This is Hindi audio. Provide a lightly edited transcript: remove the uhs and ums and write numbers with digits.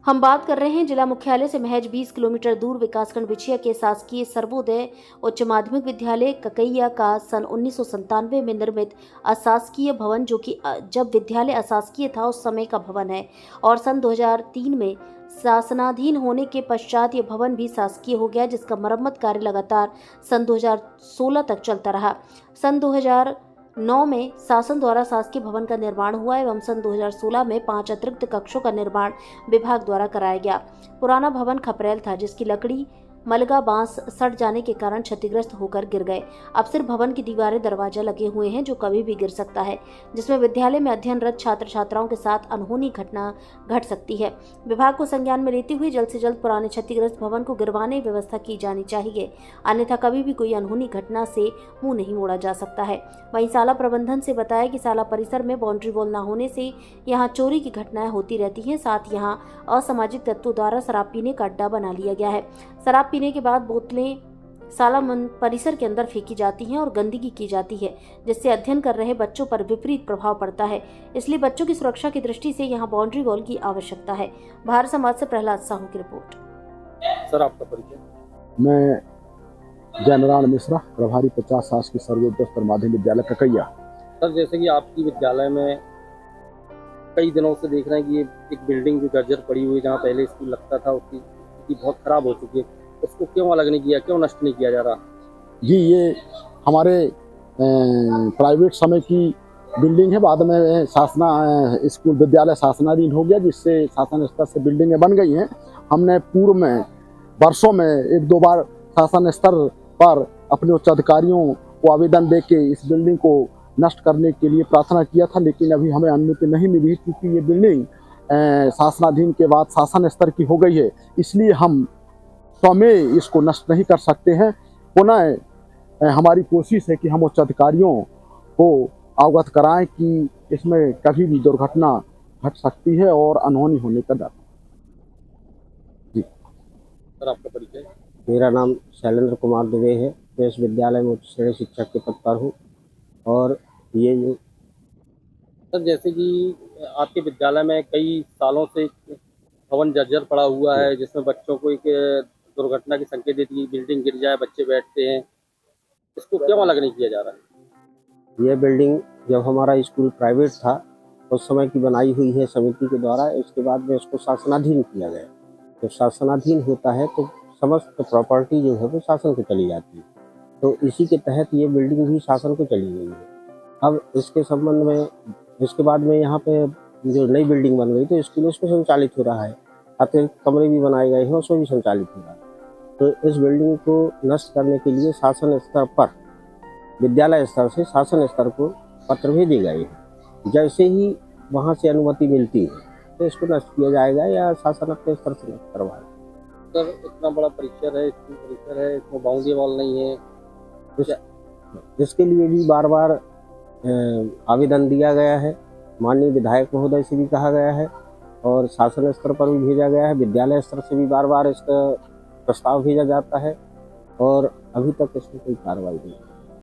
हम बात कर रहे हैं जिला मुख्यालय से महज 20 किलोमीटर दूर विकासखंड बिछिया के शासकीय सर्वोदय उच्च माध्यमिक विद्यालय ककैया का सन 1997 में निर्मित अशासकीय भवन, जो कि जब विद्यालय अशासकीय था उस समय का भवन है, और सन 2003 में शासनाधीन होने के पश्चात ये भवन भी शासकीय हो गया, जिसका मरम्मत कार्य लगातार सन 2016 तक चलता रहा। सन 2009 में शासन द्वारा शासकीय भवन का निर्माण हुआ एवं सन 2016 में 5 अतिरिक्त कक्षों का निर्माण विभाग द्वारा कराया गया। पुराना भवन खपरेल था, जिसकी लकड़ी मलगा बांस सड़ जाने के कारण क्षतिग्रस्त होकर गिर गए। अब सिर्फ भवन की दीवारें दरवाजा लगे हुए हैं, जो कभी भी गिर सकता है, जिसमें विद्यालय में अध्ययनरत छात्र छात्राओं के साथ अनहोनी घटना घट सकती है। विभाग को संज्ञान में लेते हुए जल्द से जल्द पुराने क्षतिग्रस्त भवन को गिरवाने की व्यवस्था की जानी चाहिए, अन्यथा कभी भी कोई अनहोनी घटना से मुंह नहीं मोड़ा जा सकता है। वहीं शाला प्रबंधन से बताया कि शाला परिसर में बाउंड्री वॉल न होने से यहाँ चोरी की घटनाएं होती रहती हैं। साथ यहाँ असामाजिक तत्वों द्वारा शराब पीने का अड्डा बना लिया गया है। शराब पीने के बाद बोतलें शाला परिसर के अंदर फेंकी जाती हैं और गंदगी की जाती है, जिससे अध्ययन कर रहे बच्चों पर विपरीत प्रभाव पड़ता है। इसलिए बच्चों की सुरक्षा की दृष्टि से यहाँ बाउंड्री वॉल की आवश्यकता है। भारत समाज से प्रहलाद साहू की रिपोर्ट। सर, आपका परिचय? मैं जयनारायण मिश्रा, प्रभारी 50 शासकीय सर्वोदय उच्च माध्यमिक विद्यालय ककैया। सर, जैसे कि आपकी विद्यालय में कई दिनों से देख रहे हैं कि ये एक बिल्डिंग जो जर्जर पड़ी हुई है, जहाँ पहले स्कूल लगता था, उसकी स्थिति बहुत खराब हो चुकी है। उसको क्यों अलग नहीं किया, क्यों नष्ट नहीं किया जा रहा? जी, ये हमारे प्राइवेट समय की बिल्डिंग है। बाद में स्कूल विद्यालय शासनाधीन हो गया, जिससे शासन स्तर से बिल्डिंगें बन गई हैं। हमने पूर्व में वर्षों में 1-2 बार शासन स्तर पर अपने उच्च अधिकारियों को आवेदन दे के इस बिल्डिंग को नष्ट करने के लिए प्रार्थना किया था, लेकिन अभी हमें अनुमति नहीं मिली, क्योंकि ये बिल्डिंग शासनाधीन के बाद शासन स्तर की हो गई है। इसलिए हम स्वयं इसको नष्ट नहीं कर सकते हैं। पुनः हमारी कोशिश है कि हम उच्च अधिकारियों को अवगत कराएं कि इसमें कभी भी दुर्घटना घट सकती है और अनहोनी होने का डर। जी सर, आपका परिचय? मेरा नाम शैलेंद्र कुमार दुबे है। मैं इस विद्यालय में उच्च श्रेणी शिक्षक के पद पर हूँ। और ये जो सर, जैसे कि आपके विद्यालय में कई सालों से भवन जर्जर पड़ा हुआ है, जिसमें बच्चों को एक दुर्घटना की संकेत देती है, बिल्डिंग गिर जाए, बच्चे बैठते हैं, इसको क्यों अलग नहीं किया जा रहा है? ये बिल्डिंग जब हमारा स्कूल प्राइवेट था उस समय की बनाई हुई है समिति के द्वारा। इसके बाद में इसको शासनाधीन किया गया। जब शासनाधीन होता है तो समस्त प्रॉपर्टी जो है वो शासन को चली जाती है, तो इसी के तहत ये बिल्डिंग भी शासन को चली गई है। अब इसके संबंध में इसके बाद में यहाँ पे जो नई बिल्डिंग बन गई तो स्कूल उसमें संचालित हो रहा है, अतिरिक्त कमरे भी बनाए गए हैं, उसमें भी संचालित हो रहा है। तो इस बिल्डिंग को नष्ट करने के लिए शासन स्तर पर विद्यालय स्तर से शासन स्तर को पत्र भेजे गए हैं। जैसे ही वहाँ से अनुमति मिलती है तो इसको नष्ट किया जाएगा या शासन अपने स्तर से नष्ट करवाएगा। सर, इतना बड़ा परिसर है, स्कूल परिसर है, इसमें बाउंड्री वॉल नहीं है। इसके लिए भी बार बार आवेदन दिया गया है, माननीय विधायक महोदय से भी कहा गया है और शासन स्तर पर भी भेजा गया है। विद्यालय स्तर से भी बार बार इसका प्रस्ताव भेजा जाता है और अभी तक इसमें कोई कार्रवाई नहीं।